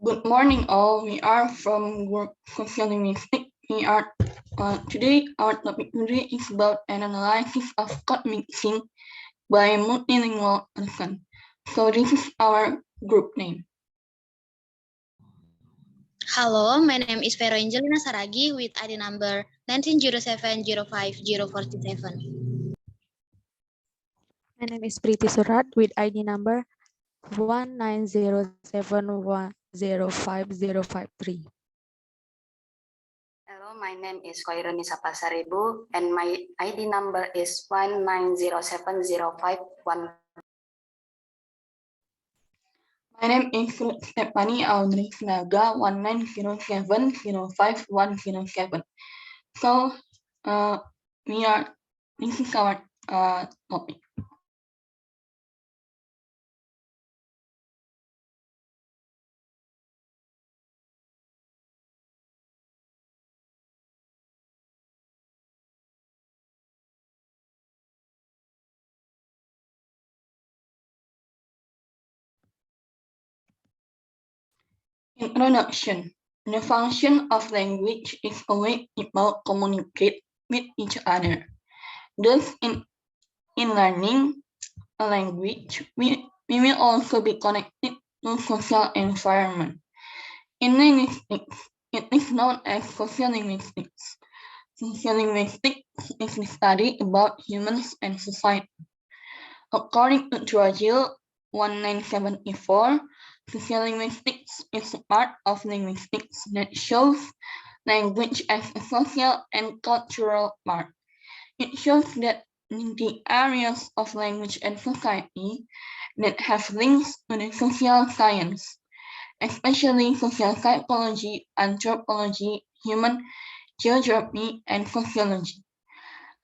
Good morning, all. We are from Group Social Linguistics. Today. Our topic today is about an analysis of code mixing by multilingual person. So this is our group name. Hello, my name is Vero Angelina Saragi with ID number 1907050447. My name is Priti Surat with ID number 1907105053. Hello, my name is Koironi Sapasaribu and my ID number is 19070511. My name is Stephanie Audrey Naga 1907051107. So this is our topic. Introduction. The function of language is a way people communicate with each other. Thus, in learning a language, we will also be connected to social environment. In linguistics, it is known as social linguistics. Social linguistics is the study about humans and society. According to Dragil 1974, sociolinguistics is a part of linguistics that shows language as a social and cultural part. It shows that the areas of language and society that have links to the social science, especially social psychology, anthropology, human geography, and sociology.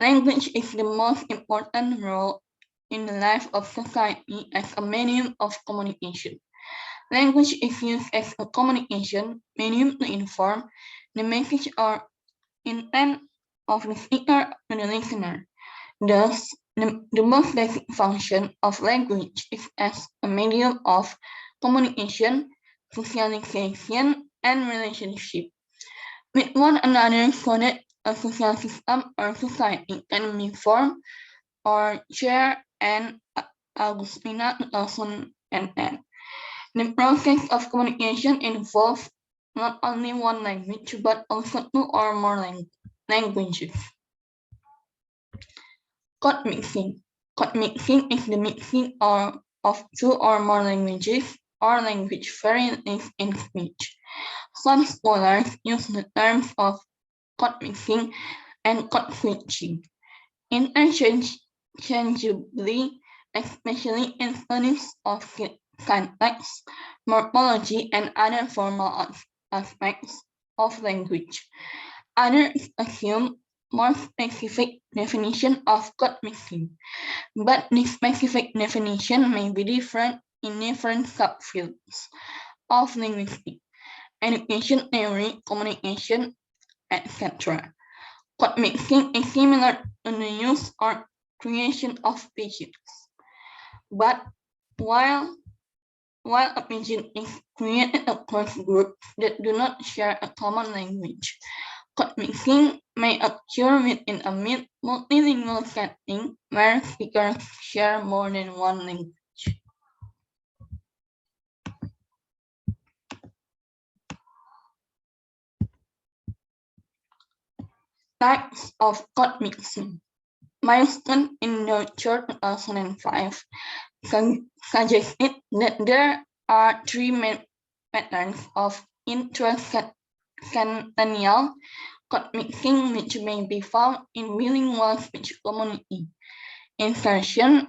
Language is the most important role in the life of society as a medium of communication. Language is used as a communication medium to inform the message or intent of the speaker to the listener. Thus, the most basic function of language is as a medium of communication, socialization, and relationship with one another so that a social system or society can be formed or share and Augustina 2010. The process of communication involves not only one language but also two or more languages. Code mixing. Code mixing is the mixing of two or more languages or language varieties in speech. Some scholars use the terms of code mixing and code switching interchangeably, especially in studies of syntax, morphology, and other formal aspects of language. Others assume more specific definition of code mixing, but this specific definition may be different in different subfields of linguistics, education theory, communication, etc. Code mixing is similar to the use or creation of pigeons. But while a pigeon is created across groups that do not share a common language, code mixing may occur within a multilingual setting where speakers share more than one language. Types of code mixing. Milestone in Nurture 2005 suggested that there are three main patterns of intracentennial code mixing which may be found in bilingual speech community: insertion,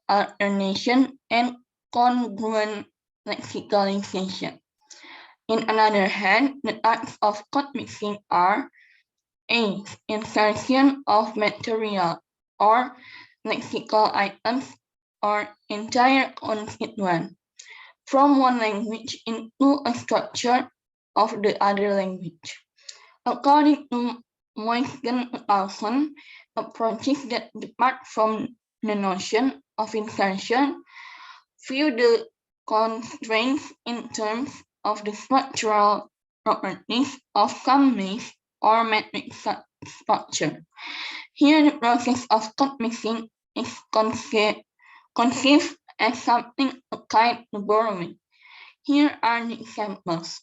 alternation, and congruent lexicalization. In another hand, the types of code mixing are A. Insertion of material or lexical items or entire constituent from one language into a structure of the other language. According to Moisken 2000, approaches that depart from the notion of insertion view the constraints in terms of the structural properties of companies or metric structure. Here, the process of code mixing is conceived as something akin to borrowing. Here are the examples.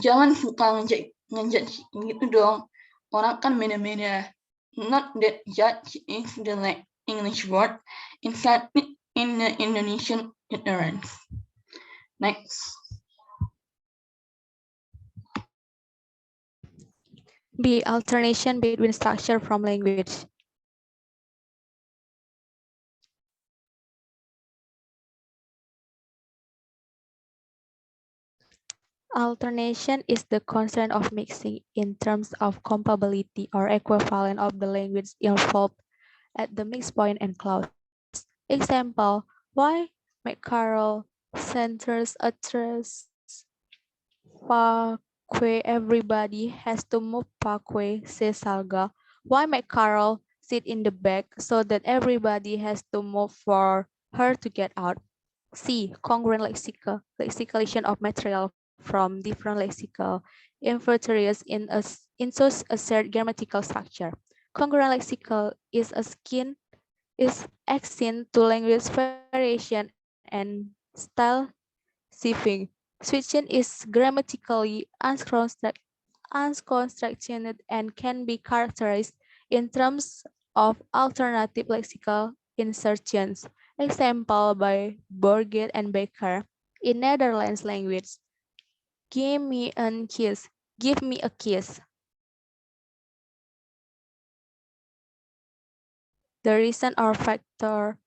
Jangan suka ngejudge gitu dong. Orang kan beda-beda. Not that judge is the English word, instead in the Indonesian utterance. Next. B. Alternation between structure from language. Alternation is the constraint of mixing in terms of compatibility or equivalent of the language involved at the mix point and clause. Example, why McCarroll centers address Parkway everybody has to move Parkway, says Salga. Why McCarroll sit in the back so that everybody has to move for her to get out? C. Congruent lexicalization of material from different lexical inventories into a shared grammatical structure. Congruent lexical is akin to language variation and style shifting. Switching is grammatically unconstructed and can be characterized in terms of alternative lexical insertions. Example by Borget and Baker. In Netherlands language, give me a kiss. Give me a kiss. The reason or factor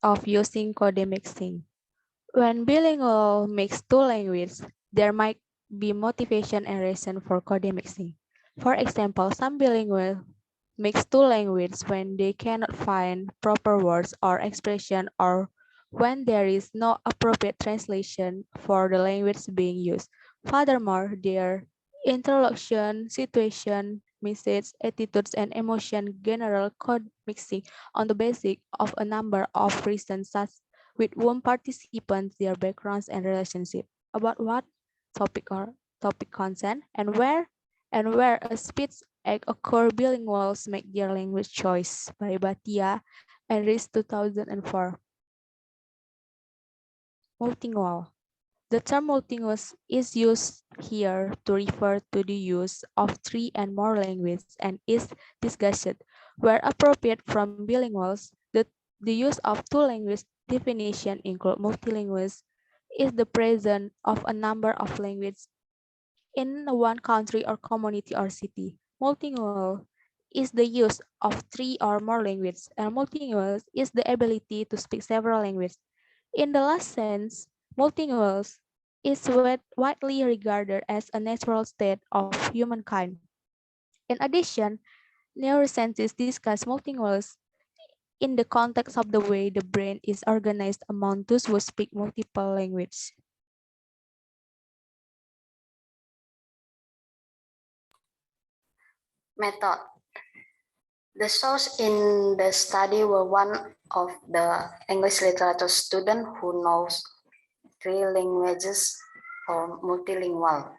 of using code mixing. When bilingual mix two languages, there might be motivation and reason for code mixing. For example, some bilingual mix two languages when they cannot find proper words or expression or when there is no appropriate translation for the language being used. Furthermore, their interlocution, situation, message, attitudes, and emotion general code mixing on the basis of a number of reasons such with whom participants, their backgrounds and relationship, about what topic or topic consent, and where a speech act occur, bilinguals make their language choice by Bhatia and Riz 2004. Multilingual. The term multilingual is used here to refer to the use of three and more languages and is discussed where appropriate from bilinguals. The use of two language definition include multilingual is the presence of a number of languages in one country or community or city. Multilingual is the use of three or more languages, and multilingual is the ability to speak several languages. In the last sense, multilingual is widely regarded as a natural state of humankind. In addition, neuroscientists discuss multilingual in the context of the way the brain is organized among those who speak multiple languages. Method. The source in the study were one of the English literature student who knows three languages or multilingual: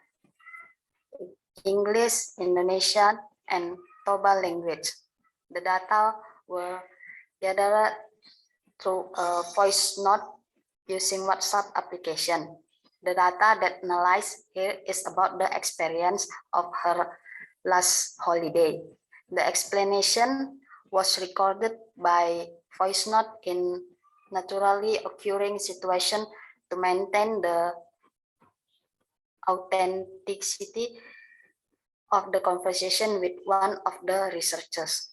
English, Indonesian, and Toba language. The data were gathered through a voice note using WhatsApp application. The data that analyzed here is about the experience of her last holiday. The explanation was recorded by voice note in naturally occurring situation to maintain the authenticity of the conversation with one of the researchers.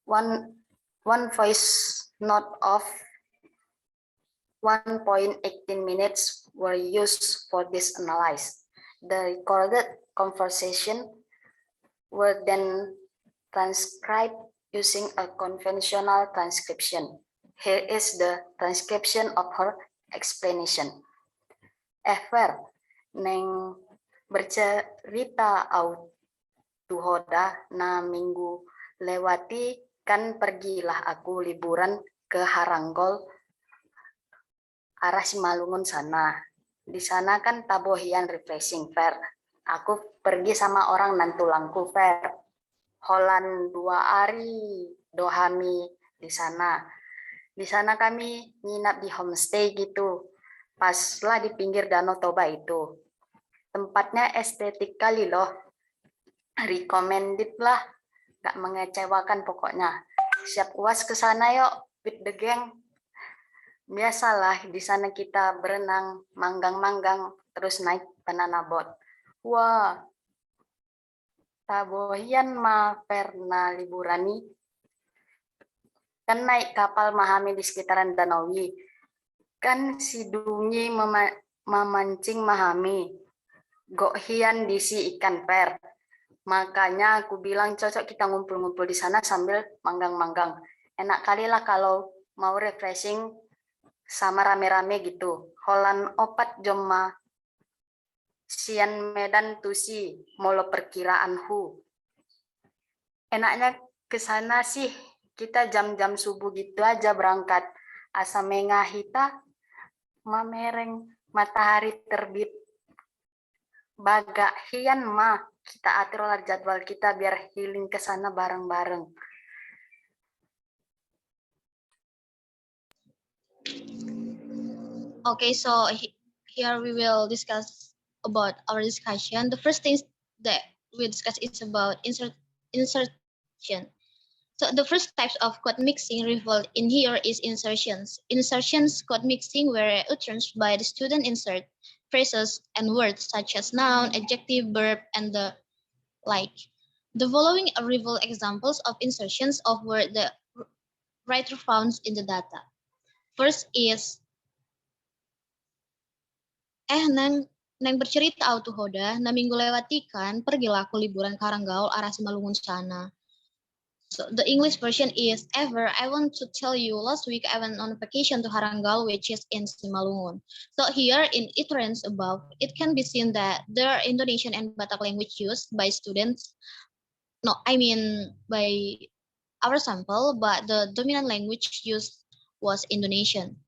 One voice note of 1.18 minutes were used for this analysis. The recorded conversation were then transcribed using a conventional transcription. Here is the transcription of her explanation. Ever neng bercerita au tuhoda na minggu lewati kan pergilah aku liburan ke Haranggol arah Simalungun sana. Di sana kan tabohian refreshing fair. Aku pergi sama orang nantulangku fair. Holland 2 hari, Dohami di sana. Di sana kami nginap di homestay gitu. Paslah di pinggir Danau Toba itu. Tempatnya estetik kali loh. Recommended lah. Gak mengecewakan pokoknya. Siap UAS ke sana yuk, with the gang. Biasalah di sana kita berenang, manggang-manggang, terus naik banana boat. Wah, tabohian mah pernah liburan nih. Kan naik kapal Mahami di sekitaran Danawi. Kan si Dungi memancing Mahami. Gokhian diisi ikan per. Makanya aku bilang cocok kita ngumpul-ngumpul di sana sambil manggang-manggang. Enak kali lah kalau mau refreshing sama rame-rame gitu. Holland opat joma sian Medan tusi molo perkiraan hu. Enaknya ke sana sih kita jam-jam subuh gitu aja berangkat. Asa mengahita mamereng matahari terbit. Baga hian mah kita atur jadwal kita biar healing ke sana bareng-bareng. Okay, so here we will discuss about our discussion. The first thing that we discuss is about insertion. So the first types of code mixing revolved in here is insertions. Insertions code mixing where utterance by the student insert phrases and words such as noun, adjective, verb, and the like. The following are revolve examples of insertions of word the writer found in the data. First is neng bercerita auto hoda, na minggu lewatikan, pergilah aku liburan Karanggaul arah Simalungun sana. So the English version is, ever, I want to tell you, last week I went on vacation to Harangal, which is in Simalungun. So here in iterance above, it can be seen that there are Indonesian and Batak language used by students. No, I mean by our sample, but the dominant language used was Indonesian.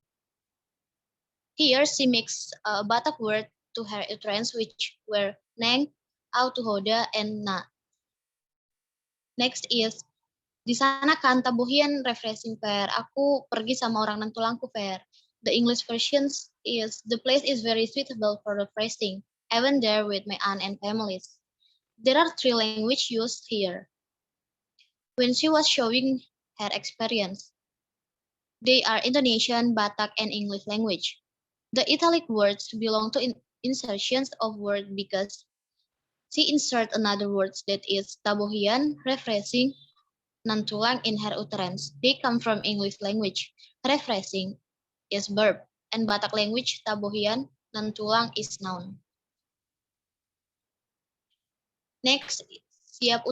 Here she makes a Batak word to her utterance, which were neng, autuhoda, and na. Next is, di sana kan tabuhian refreshing fair. Aku pergi sama orang nantulangku fair. The English version is, the place is very suitable for refreshing. I went there with my aunt and families. There are 3 languages used here. When she was showing her experience, they are Indonesian, Batak, and English language. The italic words belong to insertions of word because she insert another words that is tabuhian, refreshing, nantulang in her utterance. They come from English language. Refreshing is verb, and Batak language tabuhian, nantulang is noun. Next, siap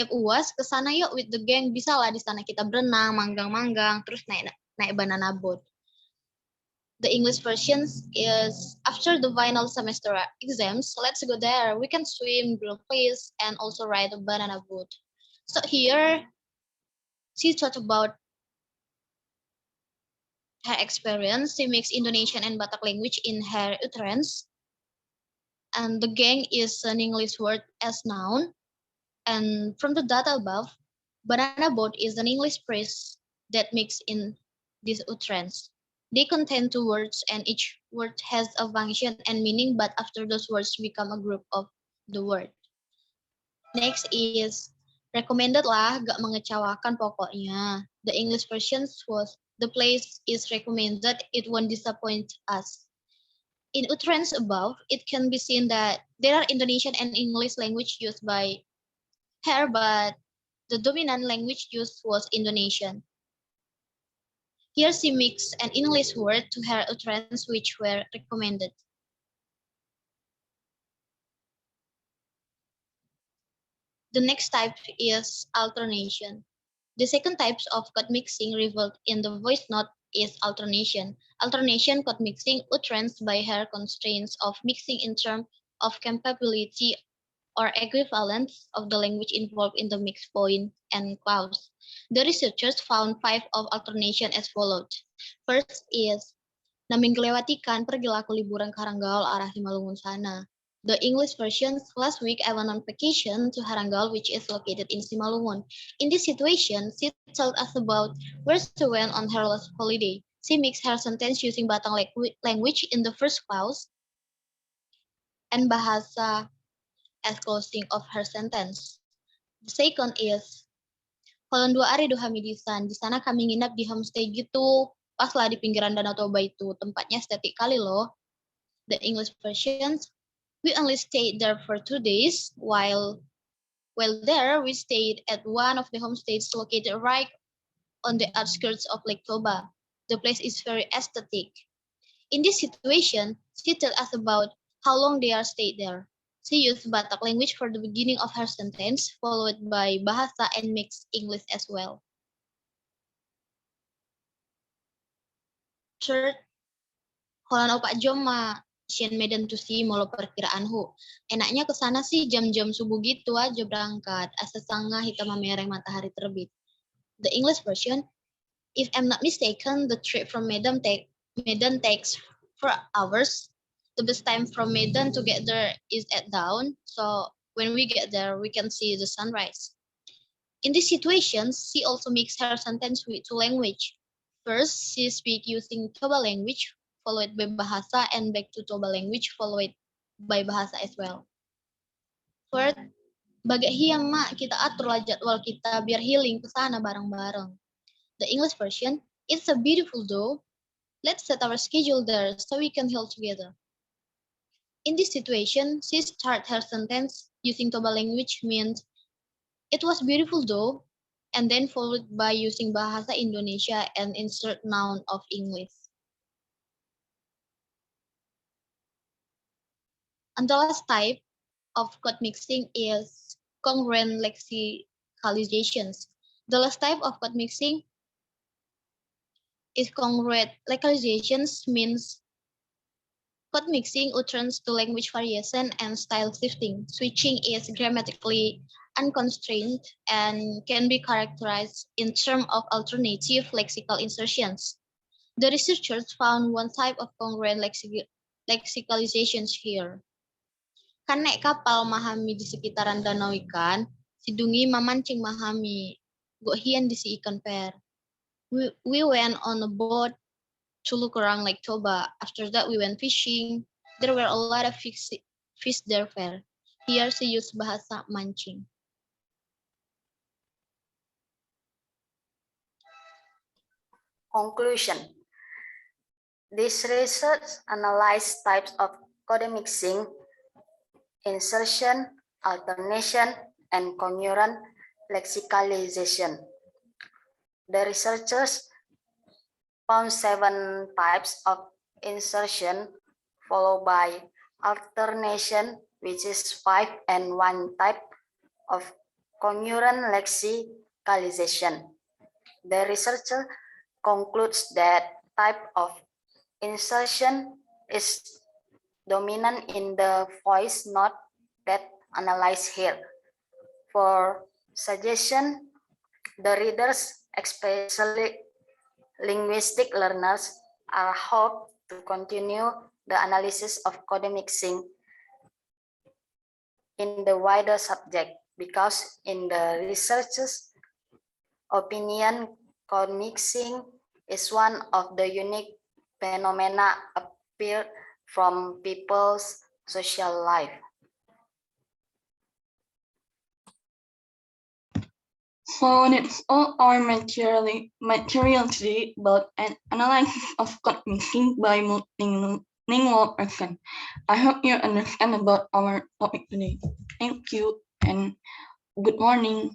UAS ke sana yuk with the gang. Bisa lah di sana kita berenang, manggang-manggang, terus naik banana boat. The English version is, after the final semester exams, let's go there. We can swim, grill fish, and also ride a banana boat. So here, she talked about her experience. She mixed Indonesian and Batak language in her utterance. And the gang is an English word as noun. And from the data above, banana boat is an English phrase that mixed in this utterance. They contain 2 words and each word has a function and meaning, but after those words become a group of the word. Next is recommended lah, gak mengecewakan pokoknya. The English version was, the place is recommended, it won't disappoint us. In utterance above, it can be seen that there are Indonesian and English language used by her, but the dominant language used was Indonesian. Here she mixed an English word to her utterance which were recommended. The next type is alternation. The second type of code mixing revealed in the voice note is alternation. Alternation code mixing utterance by her constraints of mixing in terms of capability or equivalence of the language involved in the mixed point and clause. The researchers found 5 of alternation as followed. First is Nah, minggu lewatikan, pergilah aku liburan ke Haranggaul arah Simalungun sana. The English version, last week I went on vacation to Haranggaul, which is located in Simalungun. In this situation, she told us about where she went on her last holiday. She mixed her sentence using Batang language in the first clause and Bahasa as closing of her sentence. The second is, kalau 2 hari 2 hamidisan, di sana kami nginap di homestay gitu, pas lah di pinggiran Danau Toba itu, tempatnya estetik kali loh. The English version, we only stayed there for 2 days, while there we stayed at one of the homestays located right on the outskirts of Lake Toba. The place is very aesthetic. In this situation, she told us about how long they are stayed there. She used Batak language for the beginning of her sentence, followed by Bahasa and mixed English as well. Third, kalau Pak Jom mah Sien Medan tuh sih mau perkiraan hu. Enaknya ke sana sih jam-jam subuh gitu aja berangkat. Asa sanga hitam mereng matahari terbit. The English version, if I'm not mistaken, the trip from Medan takes 4 hours. The best time from Medan to get there is at dawn, so when we get there, we can see the sunrise. In this situation, she also mixed her sentence with 2 language. First, she speak using Toba language, followed by Bahasa, and back to Toba language, followed by Bahasa as well. Fourth, bagai hiang mak, kita aturlah jadwal kita biar healing ke sana bareng-bareng. The English version, it's a beautiful though. Let's set our schedule there so we can heal together. In this situation, she started her sentence using Toba language means, it was beautiful though, and then followed by using Bahasa Indonesia and insert noun of English. And the last type of code mixing is congruent lexicalizations. The last type of code mixing is congruent lexicalizations means code mixing utterance to language variation and style shifting. Switching is grammatically unconstrained and can be characterized in terms of alternative lexical insertions. The researchers found one type of congruent lexicalizations here. Kan nek kapal mahami di sekitaran danau ikan, sidungi mamancing mahami, gohian di si ikan per. We went on a boat to look around Lake Toba. After that, we went fishing. There were a lot of fish there fair. Here she used bahasa mancing. Conclusion. This research analyzed types of code mixing, insertion, alternation, and congruent lexicalization. The researchers found 7 types of insertion, followed by alternation, which is 5, and 1 type of congruent lexicalization. The researcher concludes that type of insertion is dominant in the voice note that analyzed here. For suggestion, the readers, especially linguistic learners, are hoped to continue the analysis of code mixing in the wider subject, because in the researchers' opinion, code mixing is one of the unique phenomena appear from people's social life. So that's all our material today about an analysis of code mixing by multilingual person. I hope you understand about our topic today. Thank you and good morning.